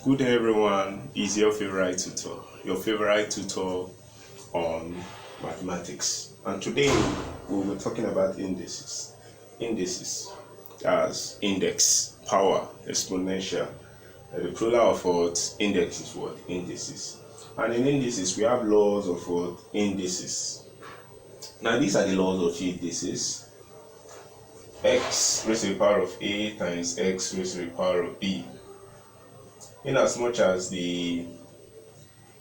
Good day everyone, is your favorite tutor on mathematics, and today we'll be talking about indices. Indices as index, power, exponential. The plural of what index is what indices. And in indices we have laws of what indices. Now these are the laws of indices. X raised to the power of a times x raised to the power of b. In as much as the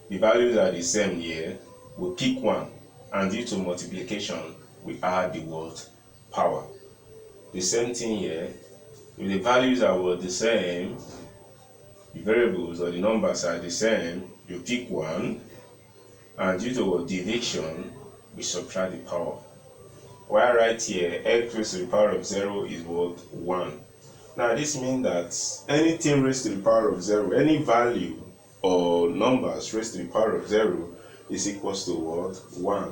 values are the same here, we pick one, and due to multiplication we add the word power. The same thing here, if the values are the same, the variables or the numbers are the same, you pick one, and due to division we subtract the power. While right here x raised to the power of 0 is 1. Now this means that anything raised to the power of 0, any value or numbers raised to the power of 0 is equals to 1.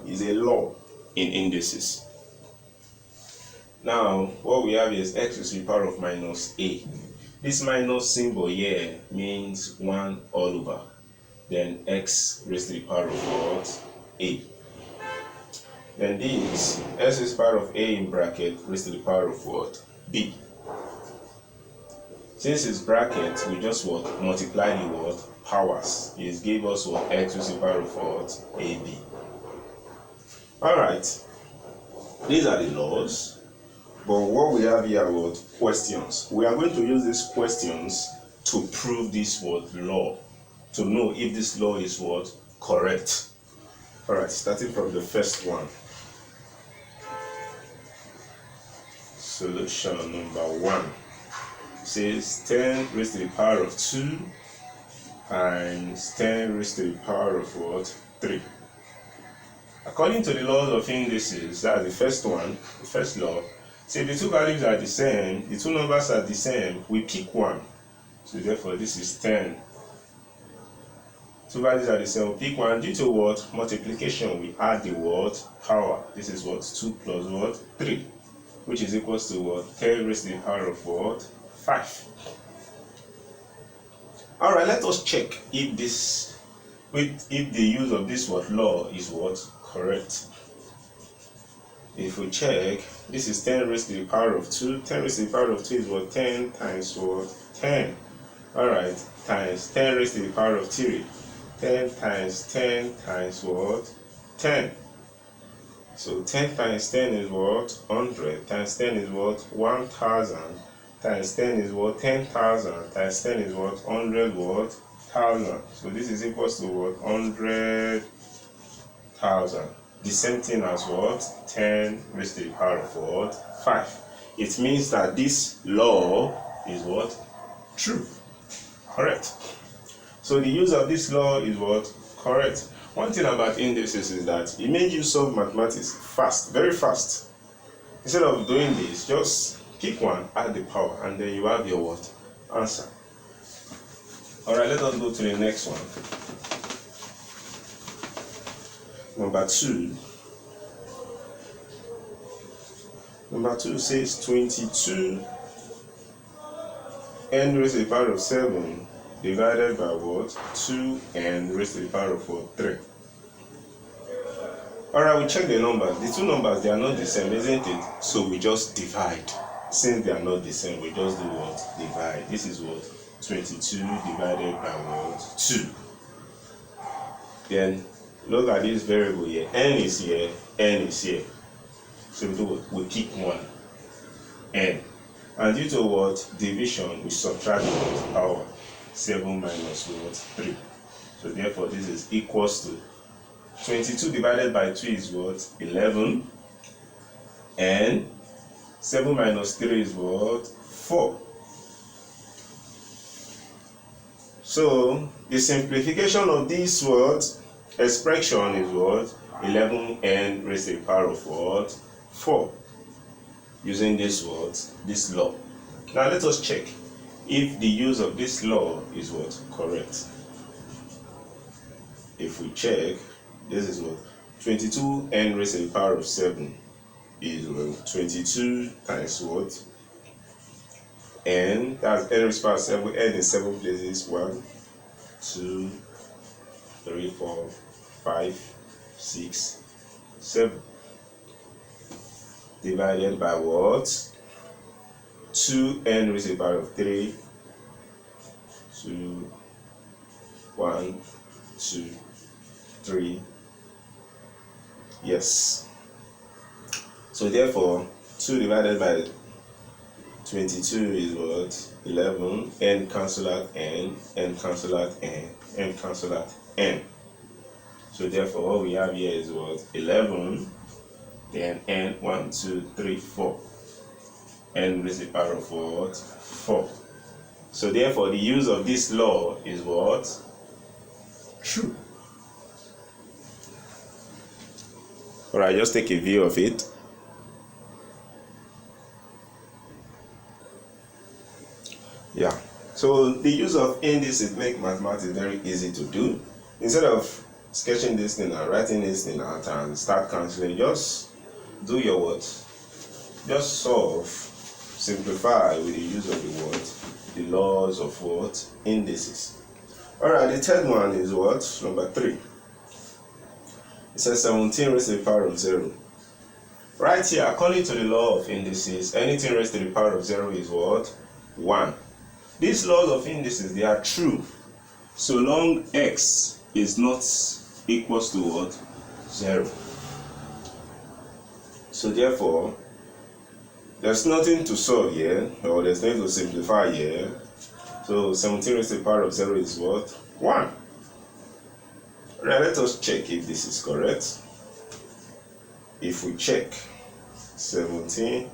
Is a law in indices. Now what we have is x raised to the power of minus a. This minus symbol here means 1 all over. Then x raised to the power of a. Then this x raised to the power of a in bracket raised to the power of b. Since it's bracket, we just multiply the powers. It gave us x raised to the power of ab. Alright, these are the laws. But what we have here are questions. We are going to use these questions to prove this law, to know if this law is correct. Alright, starting from the first one. Solution number 1 says 10 raised to the power of 2 times 10 raised to the power of 3. According to the laws of indices, that's the first one, the first law, say the two values are the same, the two numbers are the same, we pick one. So therefore this is 10. Two values are the same, we pick one. Due to multiplication, we add the power. This is 2 plus 3, which is equals to 10 raised to the power of 5. Alright, let us check if the use of this law is correct. If we check, this is 10 raised to the power of 2. 10 raised to the power of 2 is 10 times 10. Alright, times 10 raised to the power of 3. 10 times 10 times 10. So 10 times 10 is 100, times 10 is 1000, times 10 is 10,000, times 10 is 100,000. So this is equals to 100,000. The same thing as 10 raised to the power of 5. It means that this law is true, correct. So the use of this law is correct. One thing about indices is that it makes you solve mathematics fast, very fast. Instead of doing this, just pick one, add the power, and then you have your answer. Alright, let us go to the next one. Number 2. Number 2 says 22 n raised to the power of 7 divided by 2n raised to the power of 3. Alright, we check the numbers. The two numbers, they are not the same, isn't it? So we just divide. Since they are not the same, we just do divide. This is 22 divided by 2. Then look at this variable here. N is here, n is here. So we do we pick one, n. And due to division, we subtract the power. 7 minus 3. So therefore this is equals to 22 divided by 2 is 11, and 7 minus 3 is 4. So the simplification of this expression is 11n raised to the power of 4, using this law. Now let us check if the use of this law is correct. If we check, this is 22n raised to the power of 7 is 22 times n, that's n raised to the power of 7, n in 7 places 1, 2, 3, 4, 5, 6, 7. Divided by what? 2n raised to the power of 3, 2, 1, 2, 3. Yes. So therefore, 2 divided by 22 is what? 11. N cancel out n, n cancel out n, n cancel out n. So therefore, what we have here is what? 11. Then n, 1, 2, 3, 4. N raised to the power of what? 4. So therefore, the use of this law is what? True. Alright, just take a view of it. Yeah. So the use of indices make mathematics very easy to do. Instead of sketching this thing and writing this thing out and start cancelling, just do your what? Just solve, simplify with the use of the what? The laws of what? Indices. Alright, the third one is what? Number 3. It says 17 raised to the power of 0. Right here, according to the law of indices, anything raised to the power of 0 is what? 1. These laws of indices, they are true so long x is not equals to what? 0. So therefore, there's nothing to solve here, or there's nothing to simplify here. So 17 raised to the power of 0 is what? 1. Right, let us check if this is correct. If we check 17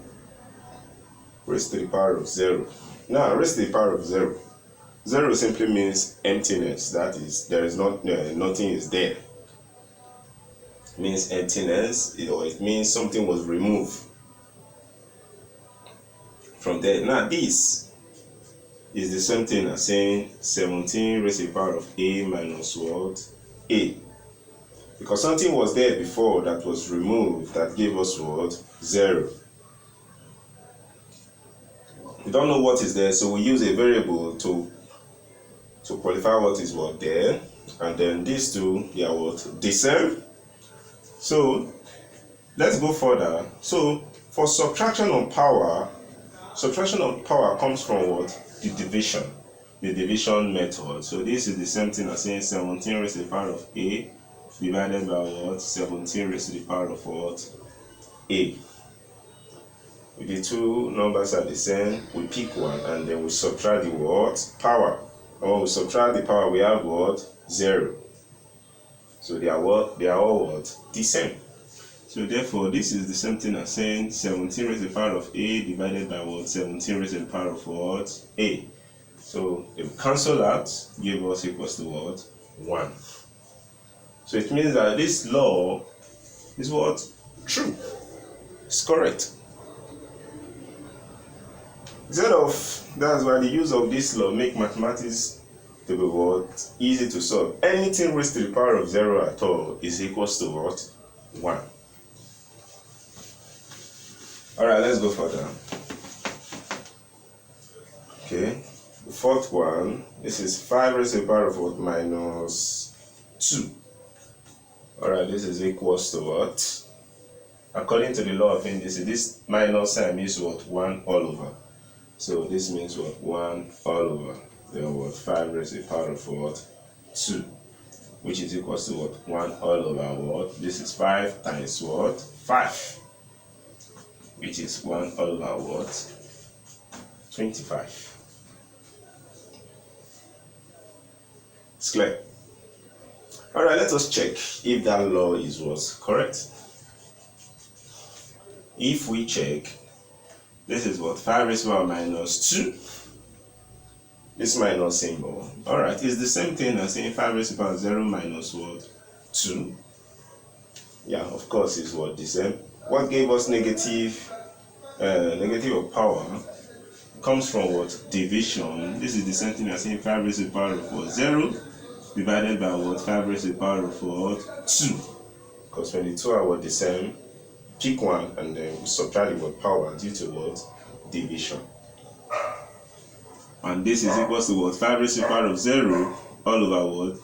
raised to the power of 0. Now, raised to the power of 0. 0 simply means emptiness. That is, there is not nothing is there. It means emptiness, or it means something was removed from there. Now, this is the same thing as saying 17 raised to the power of a minus what? A. Because something was there before that was removed that gave us what? 0. We don't know what is there, so we use a variable to qualify what is what there, and then these two, they are what? The same. So let's go further. So for subtraction on power comes from what? The division method. So this is the same thing as saying 17 raised to the power of a divided by what? 17 raised to the power of what? A. If the two numbers are the same, we pick one and then we subtract the what? Power. And when we subtract the power, we have what? 0. So they are what? They are all what? The same. So therefore, this is the same thing as saying 17 raised to the power of a divided by what? 17 raised to the power of what? A. So if we cancel out, give us equals to what? 1. So it means that this law is what? True. It's correct. Instead of, that's why the use of this law make mathematics to be what? Easy to solve. Anything raised to the power of 0 at all is equals to what? 1. Alright, let's go further. Okay. The fourth one, this is 5 raised to the power of what? Minus 2. Alright, this is equals to what? According to the law of indices, this minus sign means what? 1 all over. So this means what? 1 all over. Then what? 5 raised to the power of what? 2. Which is equals to what? 1 all over what? This is 5 times what? 5. Which is 1 all over what? 25. It's clear. Alright, let us check if that law is what? Correct. If we check, this is what? 5 raised to the power minus 2. This minus symbol. Alright, it's the same thing as saying 5 raised to the power 0 minus what? 2. Yeah, of course, it's what? The same. What gave us negative of power comes from what? Division. This is the same thing as saying 5 raised to the power of what? 0 divided by what? 5 raised to the power of what? 2. Because when the two are what? The same, pick one and then subtract the word power due to what? Division. And this is equals to what? 5 raised to the power of 0 all over what?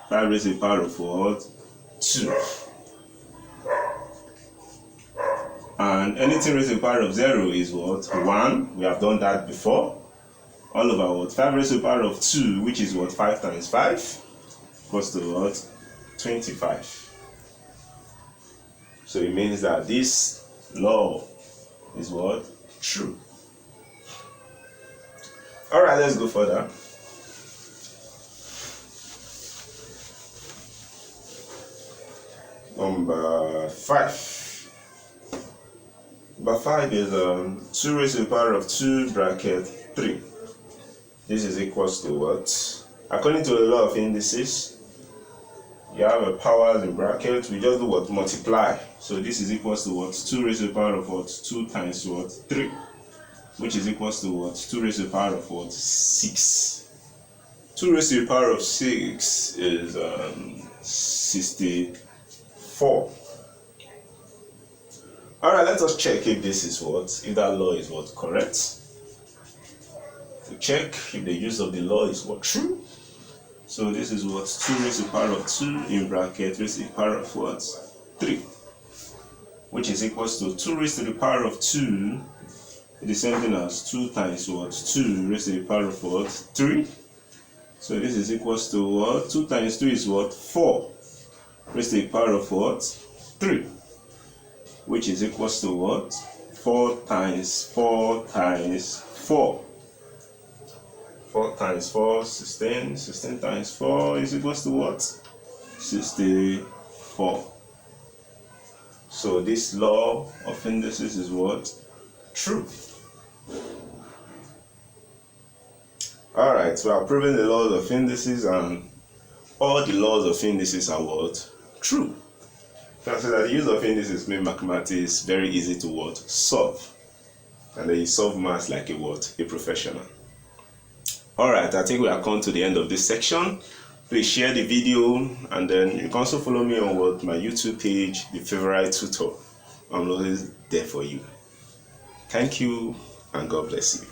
5 raised to the power of what? 2. And anything raised to the power of 0 is what? 1. We have done that before. All over what? 5 raised to the power of 2, which is what? 5 times 5 equals to what? 25. So it means that this law is what? True. Alright, let's go further. Number 5. Number 5 is 2 raised to the power of 2 bracket 3. This is equals to what? According to the law of indices, you have a powers in brackets. We just do what? Multiply. So this is equals to what? 2 raised to the power of what? 2 times what? 3. Which is equals to what? 2 raised to the power of what? 6. 2 raised to the power of 6 is 64. Alright, let us check if this is what? If that law is what? Correct. To check if the use of the law is what? True. So this is what? 2 raised to the power of 2 in bracket raised to the power of what? 3. Which is equals to 2 raised to the power of 2. It is same thing as 2 times what? 2 raised to the power of what? 3. So this is equals to what? 2 times 2 is what? 4. Raised to the power of what? 3. Which is equals to what? 4 times 4 times 4. 4 times 4, 16. 16 times 4 is equals to what? 64. So this law of indices is what? True. Alright, so we are proving the laws of indices, and all the laws of indices are what? True. Can I say that the use of indices make mathematics very easy to what? Solve. And then you solve maths like a what? A professional. Alright, I think we have come to the end of this section. Please share the video, and then you can also follow me on what? My YouTube page, The Favorite Tutor. I'm always there for you. Thank you, and God bless you.